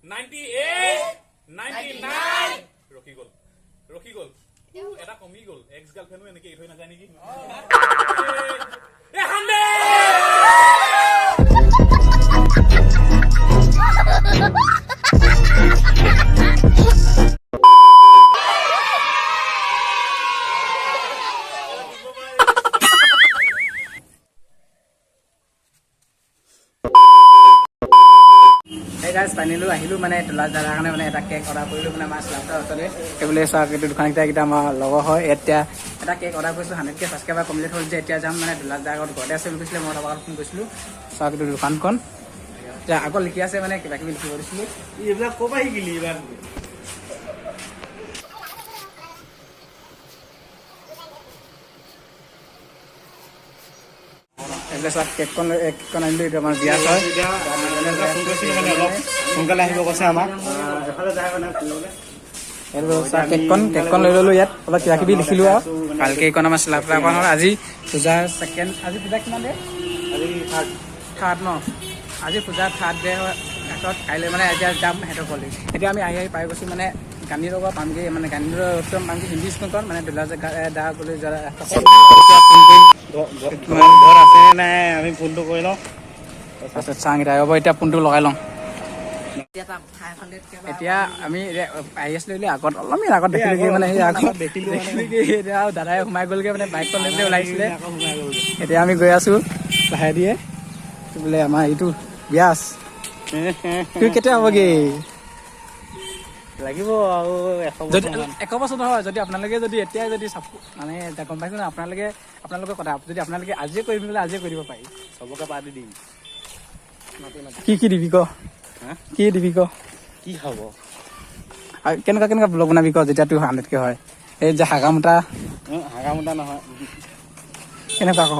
98 99 ৰখি গল এটা কমি গল এক্স গাৰ্লফ্ৰেণ্ডো এনেকে এৰি থৈ নাযায় নেকি এ 100 গাইজ পানিলো আহিলো মানে তোলা জাগাৰ কাৰণে মানে এটা কেক অৰ্ডাৰ কৰিলো মানে আমাৰ স্লাফটাৰ ওচৰতে এইবোলে চাওক এইটো দোকানকেইটা আমাৰ লগৰ হয় এতিয়া এটা কেক অৰ্ডাৰ কৰিছোঁ 100K ছাবস্ক্ৰাইবাৰ কমপ্লিট হ'ল যে এতিয়া যাম মানে তোলা জাগাত ঘৰতে আছে বুলি কৈছিলে মই অলপ আগত ফোন কৰিছিলোঁ চাওক এইটো দোকানখন এতিয়া আকৌ লিখি আছে মানে কিবা কিবি লিখিব দিছিলোঁ এইবিলাক ক'ৰ পৰা শিকিলি এইবাৰ এইবিলাক চাওক কেকখন আনিলোঁ এইটো আমাৰ বিয়া হয় সোনকালে আহিব কৈছে আমাক কেকখন লৈ ল'লোঁ ইয়াত অলপ কিবা কিবি লিখিলোঁ আৰু ভালকৈ এইখন আমাৰ স্লাফটাৰ হ'ল আজি পূজাৰ ছেকেণ্ড আজি পূজা কিমান ডে আজি থাৰ্ড ন আজি পূজা থাৰ্ড ডে হয় তাৰপিছত কাইলৈ মানে এতিয়া যাম সিহঁতৰ কলেজ এতিয়া আমি আহি পাই গৈছোঁ মানে গান্ধী নগৰ পামগৈ মানে গান্ধী নগৰ ওচৰত পামগৈ হিন্দী স্কুলখন মানে দা গ'লে ঘৰত আছে নাই আমি ফোনটো কৰি লওঁ তাৰপিছত চাং এতিয়া হ'ব এতিয়া ফোনটো লগাই লওঁ এতিয়া আমি আহি আছিলোঁ আগত অলপমান আগত দেখিলোঁ মানে সেই আগত দেখিলোঁ এতিয়া আৰু দাদাই সোমাই গ'লগৈ মানে বাইকখন লৈ পেলাই ওলাইছিলে এতিয়া আমি গৈ আছোঁ লাহে দিয়ে বোলে আমাৰ এইটো বিয়াছ তোৰ কেতিয়া হ'বগৈ লাগিব আৰু যদি 1 বছৰ নহয় যদি আপোনালোকে যদি এতিয়াই যদি মানে গম পাইছোঁ ন আপোনালোকৰ কথা যদি আপোনালোকে আজিয়ে কৰিম বোলে আজিয়ে কৰিব পাৰি চবকে পাতি দিম কি দিবি ক কি দিবি ক কি খাব আৰু কেনেকুৱা ব্লগ বনাবি ক যেতিয়া তোৰ 100K হয় এই যে হাগামোটা নহয় কেনেকুৱা ক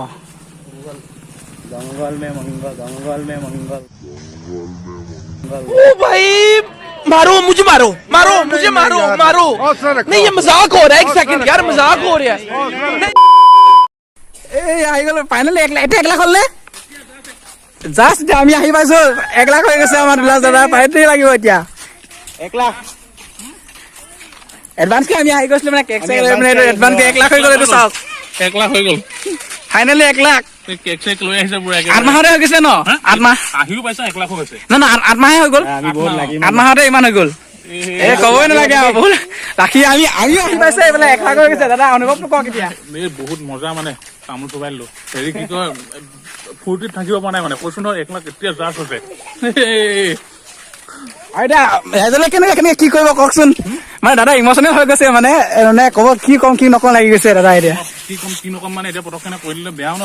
जंगल में मंगल ओ भाई मारो मुझे मारो नहीं ये मजाक हो रहा है 1 सेकंड यार मजाक हो रहा है এই আহি গ'ল ফাইনেলি 1 লাখ এতিয়া 1 লাখ হ'লনে জাষ্ট এতিয়া আমি আহি পাইছোঁ 1 লাখ হৈ গৈছে আমাৰ দুলা দাদা পাইতে লাগিব এতিয়া 1 লাখ এডভান্সকে আমি আহি গৈছিলোঁ মানে কেক চেক মানে এডভান্সকে 1 লাখ হৈ গ'ল এইটো চাওক 1 লাখ হৈ গ'ল ফাইনেলি 1 লাখ কেক চেক লৈ আহিছে পুৰা 8 মাহতে হৈ গৈছে ন 8 মাহ আহিও পাইছা 1 লাখ হৈছে না 8 মাহে হৈ গ'ল আমি বহুত লাগি 8 মাহতে ইমান হৈ গ'ল এই ক'বই নালাগে আৰু বহুত ৰাখি আমি আহি পাইছে এইফালে 1 লাখ হৈ গৈছে দাদা অনুভৱটো কওক এতিয়া এই বহুত মজা মানে তামোল চবাই দিলোঁ হেৰি কি কয় ফূৰ্তিত থাকিব পৰা নাই মানে কৈছোঁ নহয় 1 লাখ এতিয়া জাষ্ট হৈছে এতিয়া এজনে কেনেকে কি কৰিব কওকচোন মানে দাদা ইমচনেল হৈ গৈছে মানে ক'ব কি কম কি নকম লাগি গৈছে দাদা এতিয়া কি নকম মানে এতিয়া পটককেনে কৈ দিলে বেয়াও ন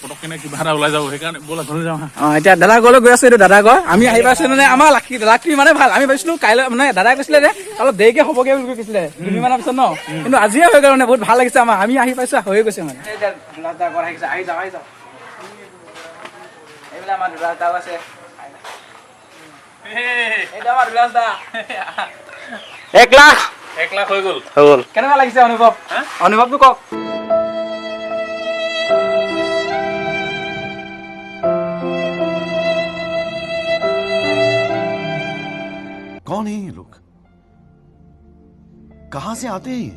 পটককেনে কিবা এটা ওলাই যাব সেইকাৰণে ব'লা ঘৰলৈ যাওঁ এতিয়া দাদা ঘৰলৈ গৈ আছো এইটো দাদা ঘৰ আমি আহি পাইছো মানে আমাৰ লাকি মানে ভাল আমি ভাবিছিলো কাইলৈ মানে দাদাই কৈছিলে যে অলপ দেৰিকে হ'বগে বুলি কৈছিলে 2 মানৰ পিছত ন কিন্তু আজিয়ে হৈ গ'ল মানে বহুত ভাল লাগিছে আমাৰ আমি আহি পাইছো হৈ গৈছে মানে এইবিলাক আমাৰ দাদা আছে 1 লাখ হৈ গ'ল কেনেকুৱা লাগিছে অনুভৱটো কওক कौन है ये लोग कहां से आते हैं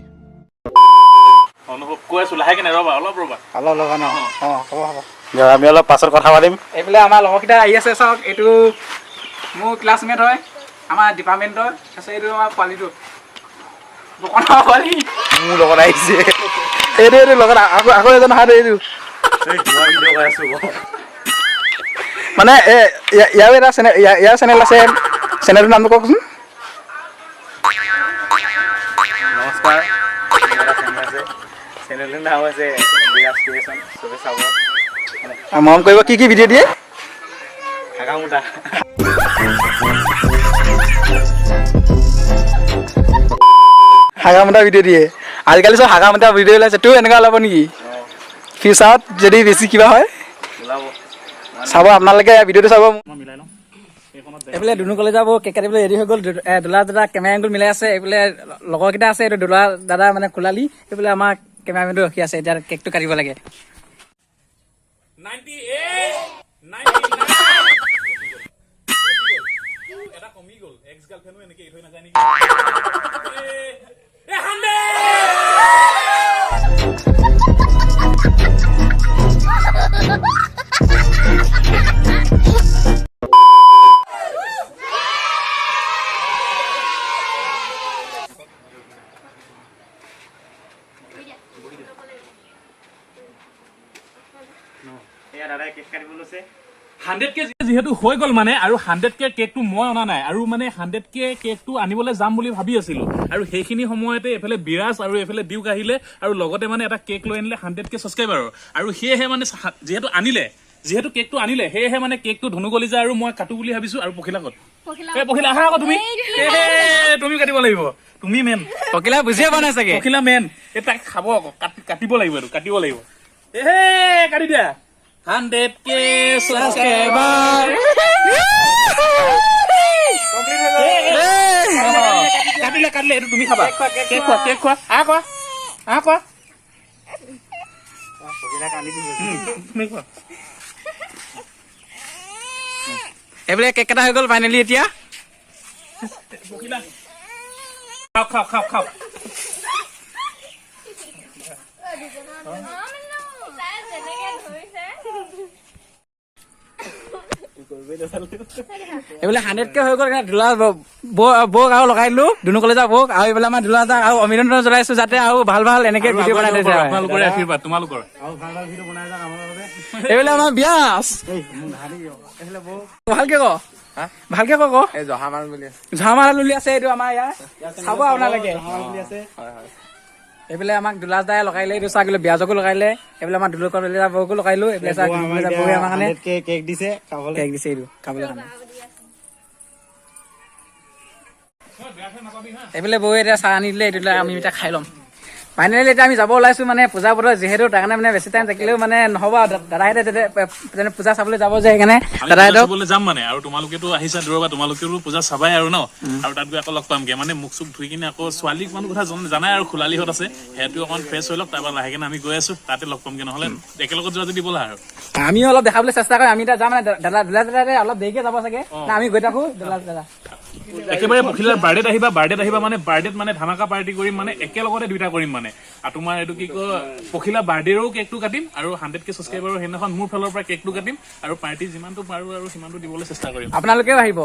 অনুভৱ কৈ আছো লাহেকে নেৰবা অলপ ৰবা লগা ন হ'ব আমি অলপ পাছত কথা পাতিম এইফালে আমাৰ লগৰকেইটা আহি আছে চাওক এইটো মোৰ ক্লাছমেট হয় আমাৰ ডিপাৰ্টমেণ্টৰ তাৰপিছত এইটো আমাৰ পোৱালিটো দোকানৰ পোৱালি মোৰ লগত আহিছে এইটো লগত আকৌ এজন অহা এইটো মানে ইয়াৰো এটা চেনেল ইয়াৰ চেনেল আছে চেনেলটোৰ নামটো কওকচোন নমস্কাৰ চেনেলটোৰ নাম আছে বিৰাজ ক্ৰিয়েশ্যন চবে চাব মৰম কৰিব কি ভিডিঅ' দিয়ে হাগামোটা হাগামোটা ভিডিঅ' দিয়ে আজিকালি চব হাগামোটা ভিডিঅ' ওলাইছে তোৰ এনেকুৱা ওলাব নেকি ফিউচাৰত যদি বেছি কিবা হয় চাব আপোনালোকে ভিডিঅ'টো চাব মিলাই লওঁ এইফালে দুনু কলেজ যাব কেক কাটিবলৈ ৰেডি হৈ গ'ল দোলা দাদা কেমেৰা এংগুল মিলাই আছে এইফালে লগৰকেইটা আছে এইটো দোলা দাদা মানে খোলালি এইফালে আমাৰ কেমেৰামেনটো ৰখি আছে এতিয়া কেকটো কাটিব লাগে 98 99 এটা কমি গ'ল এক্স গাৰ্লফ্ৰেণ্ডো এনেকে এৰি থৈ নাযায় নেকি এ 100K যিহেতু হৈ গল মানে আৰু 100K কেকটো মই অনা নাই আৰু মানে 100K কেকটো আনিবলৈ যাম বুলি ভাবি আছিলো আৰু সেইখিনি সময়তে এফালে বিৰাজ আৰু এফালে দিউক আহিলে আৰু লগতে মানে এটা কেক লৈ আনিলে 100K ছাবস্ক্ৰাইবাৰ আৰু সেয়েহে মানে যিহেতু কেকটো আনিলে সেয়েহে মানে কেকটো ধনু গলি যায় আৰু মই কাটো বুলি ভাবিছো আৰু পখিলা কত পখিলা আহা আকৌ তুমি কাটিব লাগিব তুমি মেন পকিলা বুজিয়ে পোৱা নাই চাগে পখিলা মেন এটা খাব আকৌ কাটিব লাগিব এইটো কাটিব লাগিব কাটি দিয়া 100K ছাবস্ক্ৰাইবাৰ কাটিলে এইটো তুমি খাবা কেক খোৱা আহ কোৱা তুমি খোৱা এইবোলে কেক এটা হৈ গ'ল ফাইনেলি এতিয়া পখিলা খাও এইবোলে 100K হৈ গ'ল ধুলা বৌক আৰু লগাই দিলো দুনু কলেজৰ বৌক আৰু এইবোলে আমাৰ ধুলা দাক আৰু অভিনন্দন জনাইছো যাতে আৰু ভাল এনেকে ভিডিঅ' বনাই দিছে আপোনালোকৰ আশীৰ্বাদ তোমালোকৰ এইবোলে আমাৰ বিয়াস ভালকে ক ঝামাৰ লুলি আছে এইটো আমাৰ ইয়াৰ চাব আপোনালোকে এইবোলে আমাক দুলাজ দাই লগাইলে এইটো চাহ কিলো বিয়াজকো লগাইলে এইবোলে আমাৰ দুলুকৰ বৌকো লগাইলো এইবোলে চাহ বৌৱে আমাৰ কাৰণে কেক দিছে এইটো খাবলৈ কাৰণে এইবোলে বৌৱে এতিয়া চাহ আনি দিলে এইটো আমি এতিয়া খাই ল'ম ফাইনেলি এতিয়া আমি যাব ওলাইছো মানে পূজা বতৰ যিহেতু তাৰ কাৰণে মানে বেছি টাইম থাকিলেও মানে নহ'ব দাদাহঁতে পূজা চাবলৈ যাব যে সেইকাৰণে দাদাহঁতক যাম মানে আৰু তোমালোকেতো আহিছা দূৰৰ পৰা তোমালোকেও পূজা চাবাই আৰু ন আৰু তাত গৈ আকৌ লগ পামগে মানে মুখ চুখ ধুই কিনে আকৌ ছোৱালীক মানুহ কথা জানাই আৰু খোলালিহঁত আছে সেইটো অকণ ফ্ৰেছ হৈ লওক তাৰপৰা লাহেকে আমি গৈ আছো তাতে লগ পামগে নহ'লে একেলগত যোৱা যদি ব'লা আৰু আমিও অলপ দেখাবলৈ চেষ্টা কৰিম আমি এতিয়া যাম মানে দাদা অলপ দেৰিকে যাব চাগে না আমি গৈ থাকো দাদা একেবাৰে পখিলাৰ বাৰ্থডেত আহিবা মানে বাৰ্থডেত মানে ধামাকা পাৰ্টি কৰিম মানে একেলগতে দুইটা কৰিম মানে আৰু তোমাৰ এইটো কি কয় পখিলা বাৰ্থডেৰো কেকটো কাটিম আৰু 100K ছাবস্ক্ৰাইবাৰৰ সেইদিনাখন মোৰ ফালৰ পৰা কেকটো কাটিম আৰু পাৰ্টি যিমানটো পাৰো আৰু সিমানটো দিবলৈ চেষ্টা কৰিম আপোনালোকেও আহিব